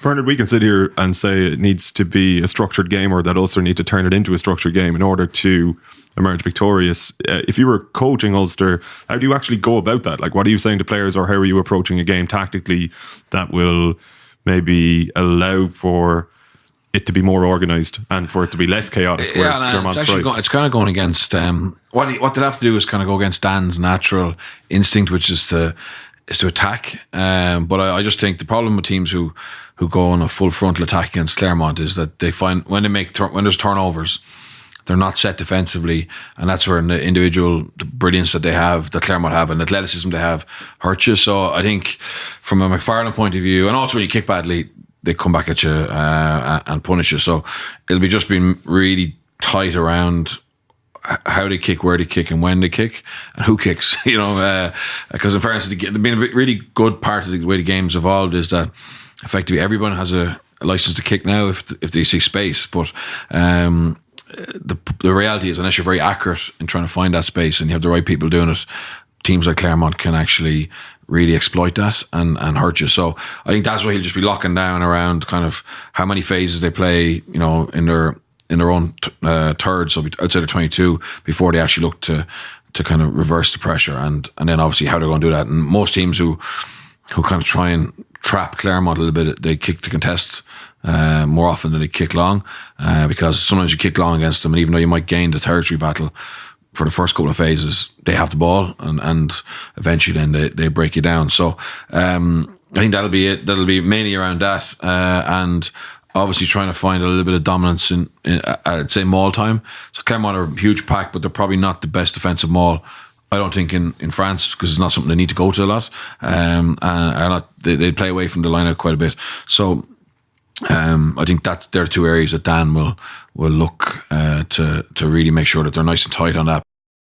Bernard, we can sit here and say it needs to be a structured game, or that Ulster need to turn it into a structured game in order to emerge victorious. If you were coaching Ulster, how do you actually go about that? Like, what are you saying to players, or how are you approaching a game tactically that will maybe allow for it to be more organised and for it to be less chaotic? It's kind of going against what they'll have to do is kind of go against Dan's natural instinct, which is to attack. But I just think the problem with teams who go on a full frontal attack against Clermont is that they find when there's turnovers, they're not set defensively, and that's where the individual brilliance that Clermont have, and athleticism they have hurts you. So I think from a McFarland point of view, and also when you kick badly, they come back at you and punish you. So it'll be just being really tight around how they kick, where they kick, and when they kick, and who kicks. Because in fairness, being a really good part of the way the game's evolved is that effectively everyone has a license to kick now if they see space. But the reality is, unless you're very accurate in trying to find that space and you have the right people doing it, teams like Clermont can actually really exploit that and hurt you. So I think that's why he'll just be locking down around kind of how many phases they play, in their own third, so outside of 22, before they actually look to kind of reverse the pressure, and then obviously how they're going to do that. And most teams who kind of try and trap Clermont a little bit, they kick to contest more often than they kick long, because sometimes you kick long against them, and even though you might gain the territory battle for the first couple of phases, they have the ball, and eventually then they break you down. So I think that'll be it. That'll be mainly around that, and obviously trying to find a little bit of dominance in I'd say maul time. So Clermont are a huge pack, but they're probably not the best defensive maul, I don't think, in France, because it's not something they need to go to a lot. They play away from the line out quite a bit. So I think they're two areas that Dan will look to really make sure that they're nice and tight on that.